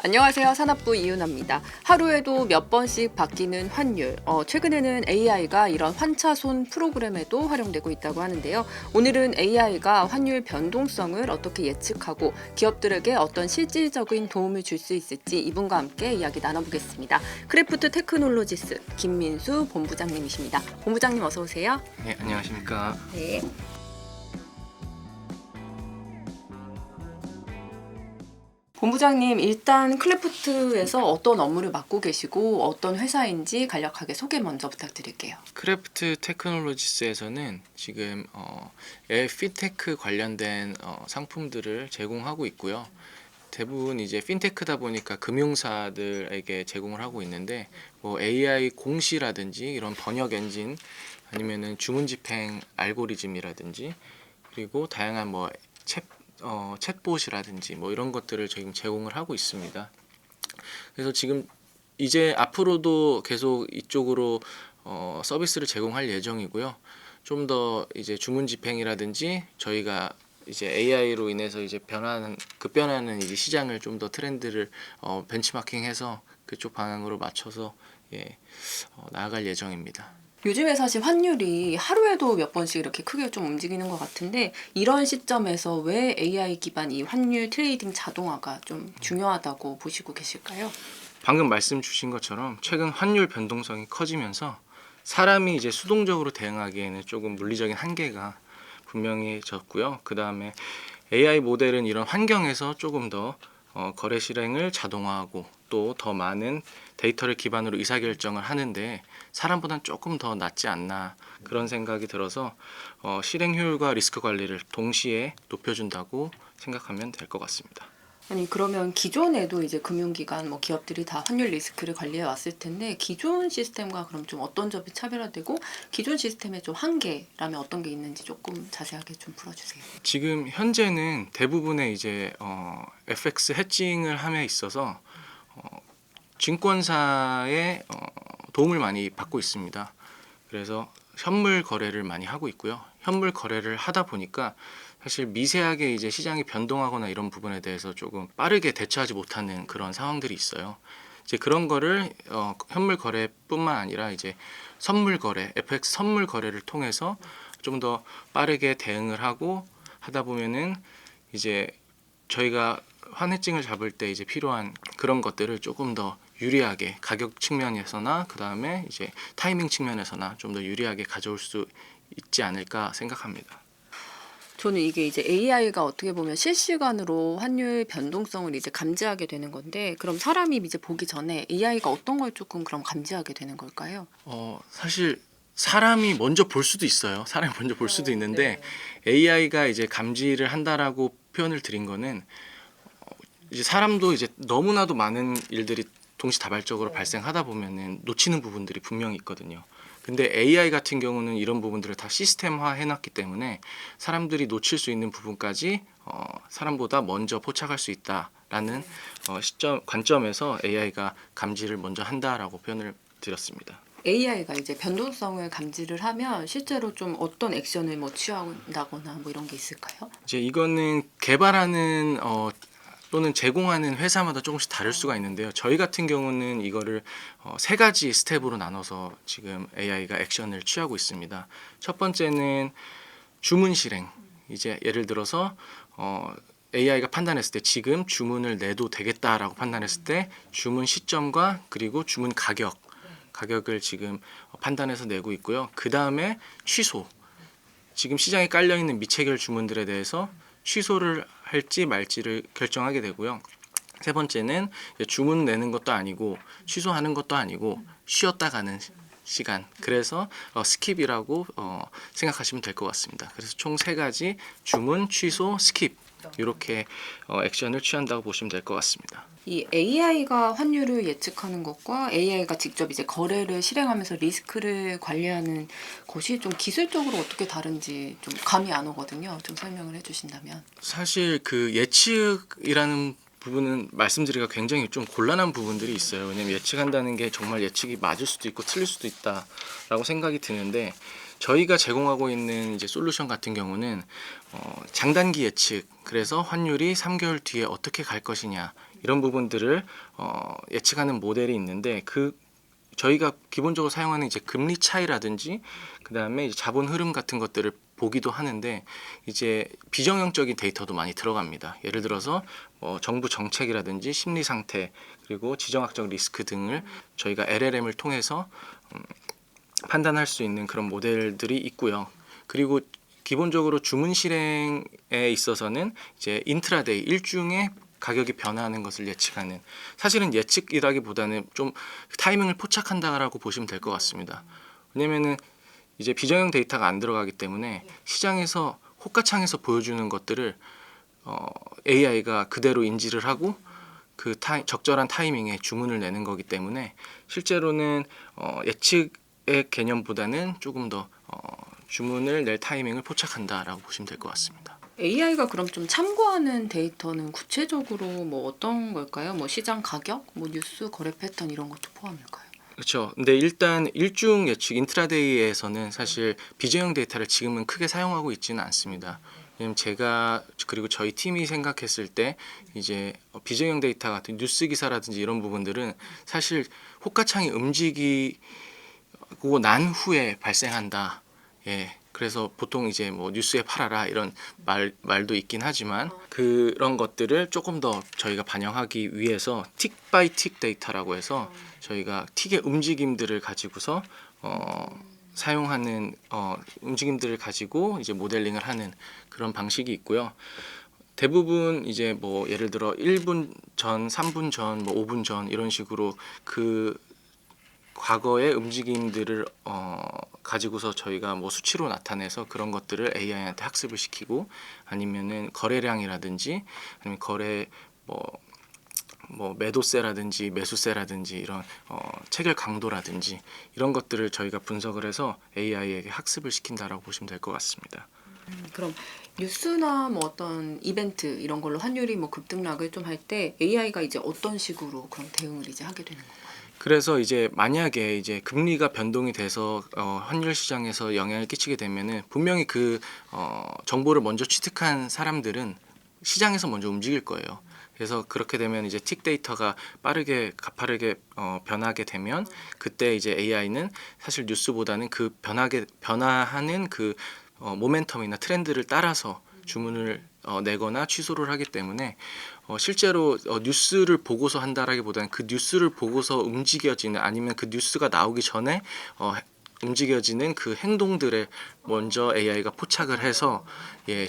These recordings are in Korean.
안녕하세요. 산업부 이윤아입니다. 하루에도 몇 번씩 바뀌는 환율. 최근에는 AI가 이런 환차손 프로그램에도 활용되고 있다고 하는데요. 오늘은 AI가 환율 변동성을 어떻게 예측하고 기업들에게 어떤 실질적인 도움을 줄 수 있을지 이분과 함께 이야기 나눠보겠습니다. 크래프트 테크놀로지스 김민수 본부장님이십니다. 본부장님 어서 오세요. 네, 안녕하십니까. 네. 본부장님, 일단 클래프트에서 어떤 업무를 맡고 계시고 어떤 회사인지 간략하게 소개 먼저 부탁드릴게요. 크래프트 테크놀로지스에서는 지금 핀테크 관련된 상품들을 제공하고 있고요. 대부분 이제 핀테크다 보니까 금융사들에게 제공을 하고 있는데 뭐 AI 공시라든지 이런 번역 엔진 아니면은 주문 집행 알고리즘이라든지 그리고 다양한 뭐 챗봇이라든지 뭐 이런 것들을 지금 제공을 하고 있습니다. 그래서 지금 이제 앞으로도 계속 이쪽으로 서비스를 제공할 예정이고요. 좀 더 이제 주문 집행이라든지 저희가 이제 AI로 인해서 이제 급변하는 이제 시장을 좀 더 트렌드를 벤치마킹해서 그쪽 방향으로 맞춰서 나아갈 예정입니다. 요즘에 사실 환율이 하루에도 몇 번씩 이렇게 크게 좀 움직이는 것 같은데 이런 시점에서 왜 AI 기반 이 환율 트레이딩 자동화가 좀 중요하다고 보시고 계실까요? 방금 말씀 주신 것처럼 최근 환율 변동성이 커지면서 사람이 이제 수동적으로 대응하기에는 조금 물리적인 한계가 분명히 졌고요. 그 다음에 AI 모델은 이런 환경에서 조금 더 거래 실행을 자동화하고 또 더 많은 데이터를 기반으로 의사결정을 하는데 사람보다는 조금 더 낫지 않나 그런 생각이 들어서 실행 효율과 리스크 관리를 동시에 높여준다고 생각하면 될 것 같습니다. 아니 그러면 기존에도 이제 금융기관 뭐 기업들이 다 환율 리스크를 관리해 왔을 텐데 기존 시스템과 그럼 좀 어떤 점이 차별화되고 기존 시스템의 좀 한계라면 어떤 게 있는지 조금 자세하게 좀 풀어주세요. 지금 현재는 대부분의 이제 FX 해칭을 함에 있어서 증권사의 도움을 많이 받고 있습니다. 그래서 현물 거래를 많이 하고 있고요. 현물 거래를 하다 보니까 사실 미세하게 이제 시장이 변동하거나 이런 부분에 대해서 조금 빠르게 대처하지 못하는 그런 상황들이 있어요. 이제 그런 거를 현물 거래뿐만 아니라 이제 선물 거래, FX 선물 거래를 통해서 좀 더 빠르게 대응을 하고 하다 보면은 이제 저희가 환해증을 잡을 때 이제 필요한 그런 것들을 조금 더 유리하게 가격 측면에서나 그 다음에 이제 타이밍 측면에서나 좀 더 유리하게 가져올 수 있지 않을까 생각합니다. 저는 이게 이제 AI가 어떻게 보면 실시간으로 환율 변동성을 이제 감지하게 되는 건데 그럼 사람이 이제 보기 전에 AI가 어떤 걸 조금 그럼 감지하게 되는 걸까요? 사실 사람이 먼저 볼 수도 있어요. 사람이 먼저 볼 수도 있는데 AI가 이제 감지를 한다라고 표현을 드린 거는 이제 사람도 이제 너무나도 많은 일들이 동시다발적으로 발생하다 보면은 놓치는 부분들이 분명히 있거든요. 근데 AI 같은 경우는 이런 부분들을 다 시스템화 해놨기 때문에 사람들이 놓칠 수 있는 부분까지 사람보다 먼저 포착할 수 있다라는 관점에서 AI가 감지를 먼저 한다라고 표현을 드렸습니다. AI가 이제 변동성을 감지를 하면 실제로 좀 어떤 액션을 뭐 취한다거나 뭐 이런 게 있을까요? 이제 이거는 개발하는 또는 제공하는 회사마다 조금씩 다를 수가 있는데요. 저희 같은 경우는 이거를 세 가지 스텝으로 나눠서 지금 AI가 액션을 취하고 있습니다. 첫 번째는 주문 실행. 이제 예를 들어서 AI가 판단했을 때 지금 주문을 내도 되겠다라고 판단했을 때 주문 시점과 그리고 주문 가격을 지금 판단해서 내고 있고요. 그 다음에 취소. 지금 시장에 깔려 있는 미체결 주문들에 대해서 취소를 할지 말지를 결정하게 되고요. 세 번째는 주문 내는 것도 아니고 취소하는 것도 아니고 쉬었다 가는 시간. 그래서 스킵이라고 생각하시면 될 것 같습니다. 그래서 총 세 가지 주문, 취소, 스킵 이렇게 액션을 취한다고 보시면 될 것 같습니다. 이 AI가 환율을 예측하는 것과 AI가 직접 이제 거래를 실행하면서 리스크를 관리하는 것이 좀 기술적으로 어떻게 다른지 좀 감이 안 오거든요. 좀 설명을 해주신다면. 사실 그 예측이라는 부분은 말씀드리기가 굉장히 좀 곤란한 부분들이 있어요. 왜냐면 예측한다는 게 정말 예측이 맞을 수도 있고 틀릴 수도 있다라고 생각이 드는데 저희가 제공하고 있는 이제 솔루션 같은 경우는 장단기 예측, 그래서 환율이 3개월 뒤에 어떻게 갈 것이냐 이런 부분들을 예측하는 모델이 있는데 저희가 기본적으로 사용하는 이제 금리 차이라든지 그다음에 이제 자본 흐름 같은 것들을 보기도 하는데 이제 비정형적인 데이터도 많이 들어갑니다. 예를 들어서 정부 정책이라든지 심리 상태 그리고 지정학적 리스크 등을 저희가 LLM을 통해서 판단할 수 있는 그런 모델들이 있고요. 그리고 기본적으로 주문 실행에 있어서는 이제 인트라데이 일중에 가격이 변화하는 것을 예측하는 사실은 예측이라기보다는 좀 타이밍을 포착한다라고 보시면 될 것 같습니다. 왜냐면은 이제 비정형 데이터가 안 들어가기 때문에 시장에서 호가창에서 보여주는 것들을 AI가 그대로 인지를 하고 그 적절한 타이밍에 주문을 내는 거기 때문에 실제로는 예측의 개념보다는 조금 더 주문을 낼 타이밍을 포착한다라고 보시면 될 것 같습니다. AI가 그럼 좀 참고하는 데이터는 구체적으로 뭐 어떤 걸까요? 뭐 시장 가격, 뭐 뉴스 거래 패턴 이런 것도 포함일까요? 그렇죠. 근데 일단 일중 예측 인트라데이에서는 사실 비정형 데이터를 지금은 크게 사용하고 있지는 않습니다. 왜냐면 제가 그리고 저희 팀이 생각했을 때 이제 비정형 데이터 같은 뉴스 기사라든지 이런 부분들은 사실 호가창이 움직이고 난 후에 발생한다. 예. 그래서 보통 이제 뭐 뉴스에 팔아라 이런 말도 있긴 하지만 그런 것들을 조금 더 저희가 반영하기 위해서 틱 바이 틱 데이터라고 해서 저희가 틱의 움직임들을 가지고서 사용하는 움직임들을 가지고 이제 모델링을 하는 그런 방식이 있고요. 대부분 이제 뭐 예를 들어 1분 전, 3분 전, 뭐 5분 전 이런 식으로 그 과거의 움직임들을 가지고서 저희가 뭐 수치로 나타내서 그런 것들을 AI한테 학습을 시키고 아니면은 거래량이라든지 아니면 거래 뭐 매도세라든지 매수세라든지 이런 체결 강도라든지 이런 것들을 저희가 분석을 해서 AI에게 학습을 시킨다라고 보시면 될 것 같습니다. 그럼 뉴스나 뭐 어떤 이벤트 이런 걸로 환율이 뭐 급등락을 좀 할 때 AI가 이제 어떤 식으로 그런 대응을 이제 하게 되는 건가요? 그래서 이제 만약에 이제 금리가 변동이 돼서 환율 시장에서 영향을 끼치게 되면은 분명히 그 정보를 먼저 취득한 사람들은 시장에서 먼저 움직일 거예요. 그래서 그렇게 되면 이제 틱 데이터가 가파르게 변하게 되면 그때 이제 AI는 사실 뉴스보다는 그 변화하는 그 모멘텀이나 트렌드를 따라서 주문을 내거나 취소를 하기 때문에 실제로 뉴스를 보고서 한다라기보다는 그 뉴스를 보고서 움직여지는 아니면 그 뉴스가 나오기 전에 움직여지는 그 행동들에 먼저 AI가 포착을 해서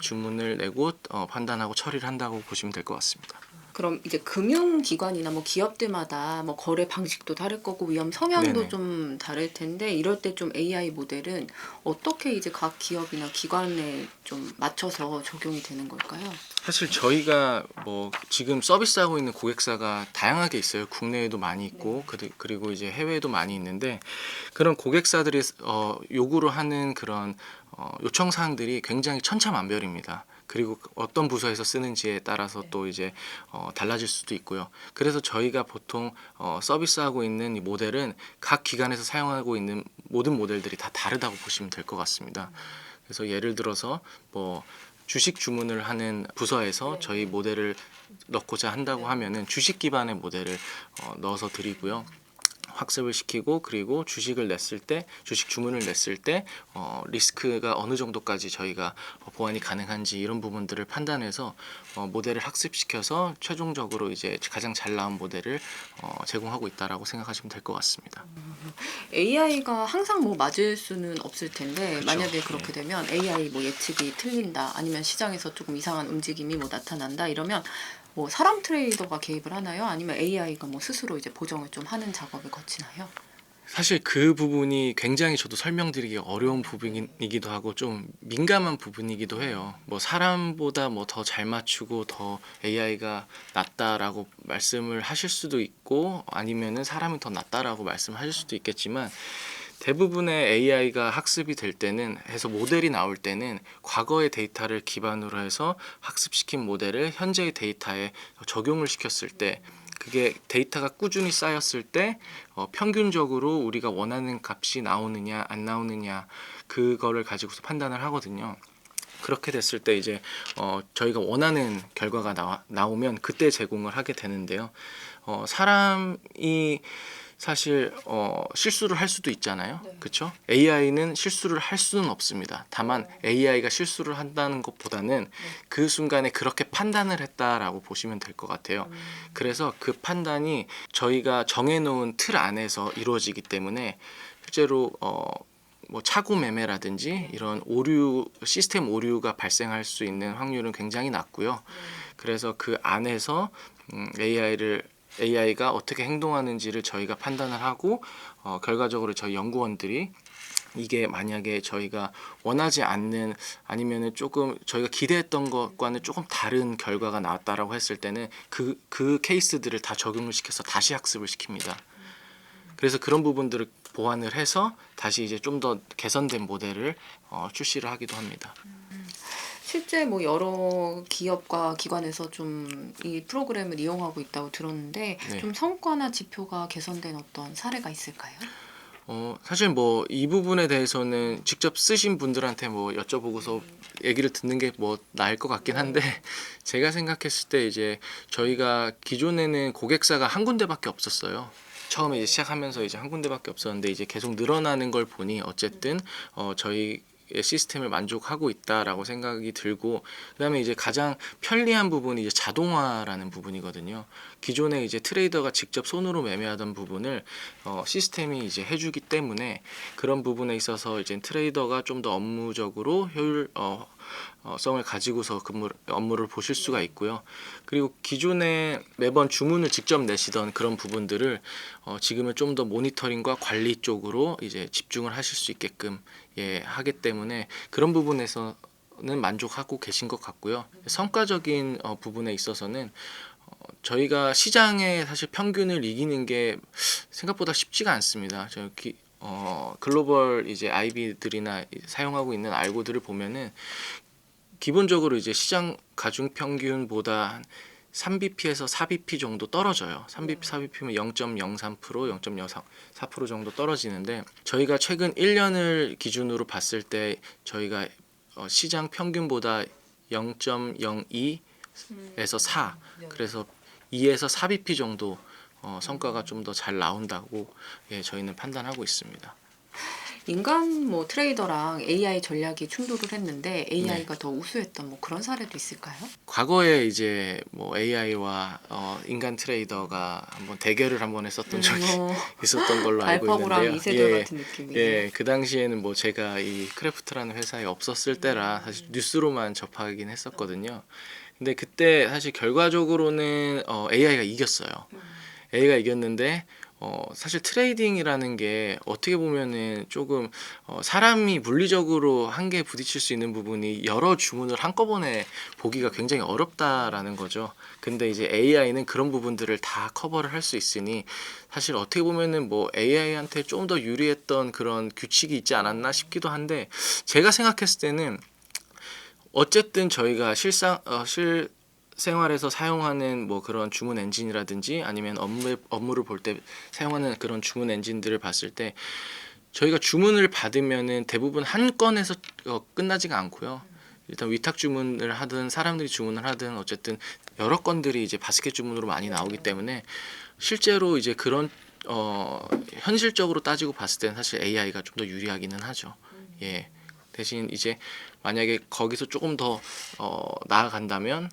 주문을 내고 판단하고 처리를 한다고 보시면 될 것 같습니다. 그럼 이제 금융기관이나 뭐 기업들마다 뭐 거래 방식도 다를 거고 위험 성향도 네네. 좀 다를 텐데 이럴 때 좀 AI 모델은 어떻게 이제 각 기업이나 기관에 좀 맞춰서 적용이 되는 걸까요? 사실 저희가 뭐 지금 서비스하고 있는 고객사가 다양하게 있어요. 국내에도 많이 있고 그리고 이제 해외에도 많이 있는데 그런 고객사들이 요구를 하는 그런 요청 사항들이 굉장히 천차만별입니다. 그리고 어떤 부서에서 쓰는지에 따라서 또 이제 달라질 수도 있고요. 그래서 저희가 보통 서비스하고 있는 이 모델은 각 기관에서 사용하고 있는 모든 모델들이 다 다르다고 보시면 될 것 같습니다. 그래서 예를 들어서 뭐 주식 주문을 하는 부서에서 저희 모델을 넣고자 한다고 하면은 주식 기반의 모델을 넣어서 드리고요. 학습을 시키고 그리고 주식 주문을 냈을 때 리스크가 어느 정도까지 저희가 보완이 가능한지 이런 부분들을 판단해서 모델을 학습시켜서 최종적으로 이제 가장 잘 나온 모델을 제공하고 있다라고 생각하시면 될 것 같습니다. AI가 항상 뭐 맞을 수는 없을 텐데 그렇죠. 만약에 그렇게 되면 AI 뭐 예측이 틀린다 아니면 시장에서 조금 이상한 움직임이 뭐 나타난다 이러면 뭐 사람 트레이더가 개입을 하나요? 아니면 AI가 뭐 스스로 이제 보정을 좀 하는 작업을 거치나요? 사실 그 부분이 굉장히 저도 설명드리기 어려운 부분이기도 하고 좀 민감한 부분이기도 해요. 뭐 사람보다 뭐 더 잘 맞추고 더 AI가 낫다라고 말씀을 하실 수도 있고 아니면은 사람이 더 낫다라고 말씀하실 수도 있겠지만 대부분의 AI가 학습이 될 때는 해서 모델이 나올 때는 과거의 데이터를 기반으로 해서 학습시킨 모델을 현재의 데이터에 적용을 시켰을 때 그게 데이터가 꾸준히 쌓였을 때 평균적으로 우리가 원하는 값이 나오느냐 안 나오느냐 그거를 가지고서 판단을 하거든요. 그렇게 됐을 때 이제 저희가 원하는 결과가 나오면 그때 제공을 하게 되는데요. 사람이 사실 실수를 할 수도 있잖아요. 네. 그렇죠? AI는 실수를 할 수는 없습니다. 다만 AI가 실수를 한다는 것보다는 그 순간에 그렇게 판단을 했다라고 보시면 될 것 같아요. 그래서 그 판단이 저희가 정해놓은 틀 안에서 이루어지기 때문에 실제로 뭐 차고 매매라든지 이런 오류, 시스템 오류가 발생할 수 있는 확률은 굉장히 낮고요. 그래서 그 안에서 AI가 어떻게 행동하는지를 저희가 판단을 하고 결과적으로 저희 연구원들이 이게 만약에 저희가 원하지 않는 아니면은 조금 저희가 기대했던 것과는 조금 다른 결과가 나왔다라고 했을 때는 그 케이스들을 다 적용을 시켜서 다시 학습을 시킵니다. 그래서 그런 부분들을 보완을 해서 다시 이제 좀 더 개선된 모델을 출시를 하기도 합니다. 실제 뭐 여러 기업과 기관에서 좀 이 프로그램을 이용하고 있다고 들었는데 네. 좀 성과나 지표가 개선된 어떤 사례가 있을까요? 사실 뭐 이 부분에 대해서는 직접 쓰신 분들한테 뭐 여쭤보고서 얘기를 듣는 게 뭐 나을 것 같긴 한데 제가 생각했을 때 이제 저희가 기존에는 고객사가 한 군데밖에 없었어요. 처음에 이제 시작하면서 이제 한 군데밖에 없었는데 이제 계속 늘어나는 걸 보니 어쨌든 저희의 시스템을 만족하고 있다라고 생각이 들고 그다음에 이제 가장 편리한 부분이 이제 자동화라는 부분이거든요. 기존에 이제 트레이더가 직접 손으로 매매하던 부분을 시스템이 이제 해주기 때문에 그런 부분에 있어서 이제 트레이더가 좀 더 업무적으로 성을 가지고서 업무를 보실 수가 있고요. 그리고 기존에 매번 주문을 직접 내시던 그런 부분들을 지금은 좀 더 모니터링과 관리 쪽으로 이제 집중을 하실 수 있게끔 하기 때문에 그런 부분에서는 만족하고 계신 것 같고요. 성과적인 부분에 있어서는 저희가 시장의 사실 평균을 이기는 게 생각보다 쉽지가 않습니다. 글로벌 이제 IB들이나 사용하고 있는 알고들을 보면은 기본적으로 이제 시장 가중 평균보다 한 3bp에서 4bp 정도 떨어져요. 3bp, 4bp면 0.03%, 0.04% 정도 떨어지는데 저희가 최근 1년을 기준으로 봤을 때 저희가 시장 평균보다 0.02에서 4 그래서 2에서 4bp 정도 성과가 좀 더 잘 나온다고 저희는 판단하고 있습니다. 인간 뭐 트레이더랑 AI 전략이 충돌을 했는데 AI가 네. 더 우수했던 뭐 그런 사례도 있을까요? 과거에 이제 뭐 AI와 인간 트레이더가 한번 대결을 한번 했었던 적이 있었던 걸로 알고 알파고랑 있는데요. 이세돌 같은 느낌이네요. 예, 그 당시에는 뭐 제가 이 크래프트라는 회사에 없었을 때라 사실 뉴스로만 접하긴 했었거든요. 근데 그때 사실 결과적으로는 AI가 이겼어요. AI가 이겼는데 사실 트레이딩이라는 게 어떻게 보면은 조금 사람이 물리적으로 한계에 부딪힐 수 있는 부분이 여러 주문을 한꺼번에 보기가 굉장히 어렵다라는 거죠. 근데 이제 AI는 그런 부분들을 다 커버를 할 수 있으니 사실 어떻게 보면은 뭐 AI한테 좀 더 유리했던 그런 규칙이 있지 않았나 싶기도 한데 제가 생각했을 때는 어쨌든 저희가 실생활에서 사용하는 뭐 그런 주문 엔진이라든지 아니면 업무를 볼 때 사용하는 그런 주문 엔진들을 봤을 때 저희가 주문을 받으면은 대부분 한 건에서 끝나지가 않고요. 일단 위탁 주문을 하든 사람들이 주문을 하든 어쨌든 여러 건들이 이제 바스켓 주문으로 많이 나오기 때문에 실제로 이제 그런 현실적으로 따지고 봤을 때는 사실 AI가 좀 더 유리하기는 하죠. 예. 대신 이제 만약에 거기서 조금 더 나아간다면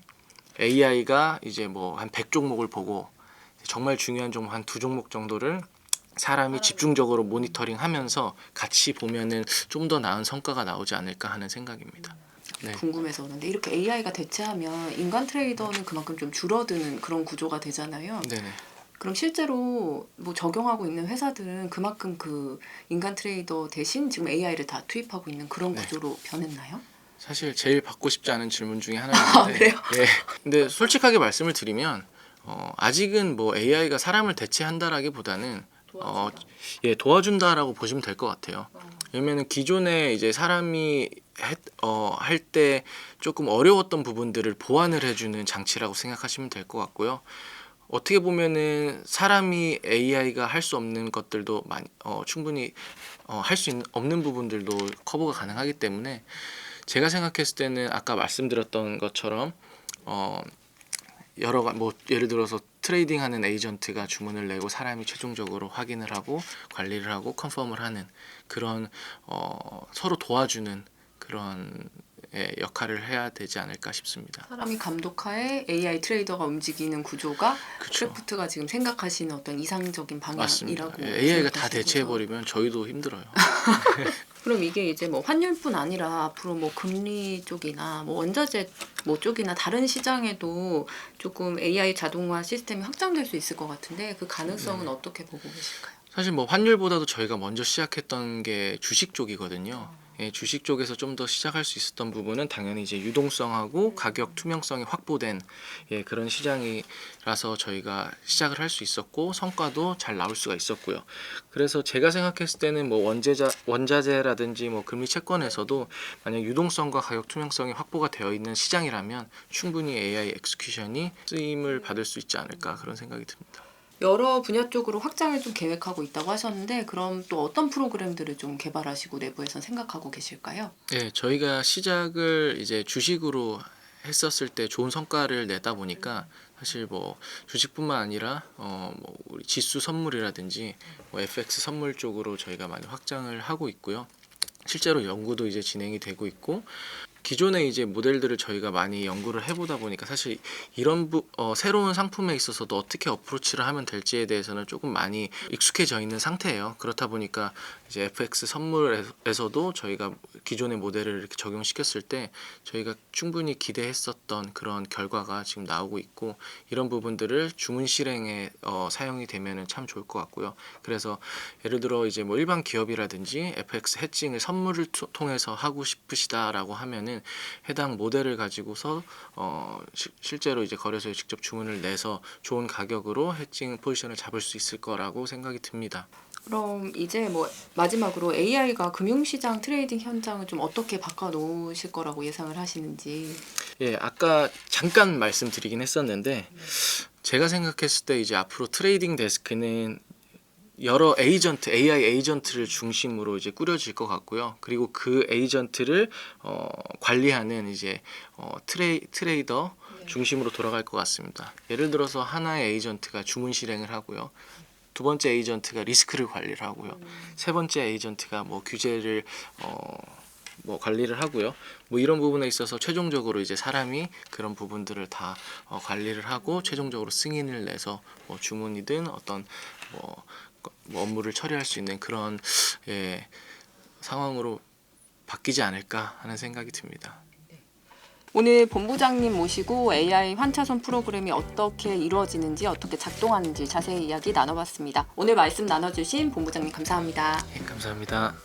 AI가 이제 뭐 한 100종목을 보고 정말 중요한 종목 한 2종목 정도를 사람이 집중적으로 모니터링하면서 같이 보면은 좀 더 나은 성과가 나오지 않을까 하는 생각입니다. 네. 궁금해서 그런데 이렇게 AI가 대체하면 인간 트레이더는 그만큼 좀 줄어드는 그런 구조가 되잖아요. 네네. 그럼 실제로 뭐 적용하고 있는 회사들은 그만큼 그 인간 트레이더 대신 지금 AI를 다 투입하고 있는 그런 네. 구조로 변했나요? 사실 제일 받고 싶지 않은 질문 중에 하나인데. 그래요? 예. 근데 솔직하게 말씀을 드리면 아직은 뭐 AI가 사람을 대체한다라기보다는 도와준다라고 보시면 될 것 같아요. 왜냐면은 기존에 이제 사람이 할 때 조금 어려웠던 부분들을 보완을 해주는 장치라고 생각하시면 될 것 같고요. 어떻게 보면은 사람이 AI가 할 수 없는 것들도 충분히 할 수 없는 부분들도 커버가 가능하기 때문에 제가 생각했을 때는 아까 말씀드렸던 것처럼 뭐 예를 들어서 트레이딩하는 에이전트가 주문을 내고 사람이 최종적으로 확인을 하고 관리를 하고 컨펌을 하는 그런 서로 도와주는 그런 역할을 해야 되지 않을까 싶습니다. 사람이 감독하에 AI 트레이더가 움직이는 구조가 그쵸. 크래프트가 지금 생각하시는 어떤 이상적인 맞습니다. 방향이라고 AI가 다 생각하시는 거죠? 대체해버리면 저희도 힘들어요. 그럼 이게 이제 뭐 환율뿐 아니라 앞으로 뭐 금리 쪽이나 뭐 원자재 뭐 쪽이나 다른 시장에도 조금 AI 자동화 시스템이 확장될 수 있을 것 같은데 그 가능성은 어떻게 보고 계실까요? 사실 뭐 환율보다도 저희가 먼저 시작했던 게 주식 쪽이거든요. 주식 쪽에서 좀 더 시작할 수 있었던 부분은 당연히 이제 유동성하고 가격 투명성이 확보된 그런 시장이라서 저희가 시작을 할 수 있었고 성과도 잘 나올 수가 있었고요. 그래서 제가 생각했을 때는 뭐 원자재라든지 뭐 금리 채권에서도 만약 유동성과 가격 투명성이 확보가 되어 있는 시장이라면 충분히 AI 엑스큐션이 쓰임을 받을 수 있지 않을까 그런 생각이 듭니다. 여러 분야 쪽으로 확장을 좀 계획하고 있다고 하셨는데 그럼 또 어떤 프로그램들을 좀 개발하시고 내부에서 생각하고 계실까요? 네, 저희가 시작을 이제 주식으로 했었을 때 좋은 성과를 내다 보니까 사실 뭐 주식뿐만 아니라 뭐 우리 지수 선물이라든지 뭐 FX 선물 쪽으로 저희가 많이 확장을 하고 있고요. 실제로 연구도 이제 진행이 되고 있고 기존의 이제 모델들을 저희가 많이 연구를 해보다 보니까 사실 이런 새로운 상품에 있어서도 어떻게 어프로치를 하면 될지에 대해서는 조금 많이 익숙해져 있는 상태예요. 그렇다 보니까 이제 FX 선물에서도 저희가 기존의 모델을 이렇게 적용시켰을 때 저희가 충분히 기대했었던 그런 결과가 지금 나오고 있고 이런 부분들을 주문 실행에 사용이 되면은 참 좋을 것 같고요. 그래서 예를 들어 이제 뭐 일반 기업이라든지 FX 해칭을 선물을 통해서 하고 싶으시다라고 하면은 해당 모델을 가지고서 실제로 이제 거래소에 직접 주문을 내서 좋은 가격으로 해칭 포지션을 잡을 수 있을 거라고 생각이 듭니다. 그럼 이제 뭐 마지막으로 AI가 금융시장 트레이딩 현장을 좀 어떻게 바꿔 놓으실 거라고 예상을 하시는지. 예, 아까 잠깐 말씀드리긴 했었는데 제가 생각했을 때 이제 앞으로 트레이딩 데스크는 여러 AI 에이전트를 중심으로 이제 꾸려질 것 같고요. 그리고 그 에이전트를 관리하는 이제 트레이더 중심으로 돌아갈 것 같습니다. 예를 들어서 하나의 에이전트가 주문 실행을 하고요. 두 번째 에이전트가 리스크를 관리를 하고요. 세 번째 에이전트가 뭐 규제를 뭐 관리를 하고요. 뭐 이런 부분에 있어서 최종적으로 이제 사람이 그런 부분들을 다 관리를 하고 최종적으로 승인을 내서 뭐 주문이든 어떤 뭐 업무를 처리할 수 있는 그런 상황으로 바뀌지 않을까 하는 생각이 듭니다. 오늘 본부장님 모시고 AI 환차손 프로그램이 어떻게 이루어지는지 어떻게 작동하는지 자세히 이야기 나눠봤습니다. 오늘 말씀 나눠주신 본부장님 감사합니다. 감사합니다.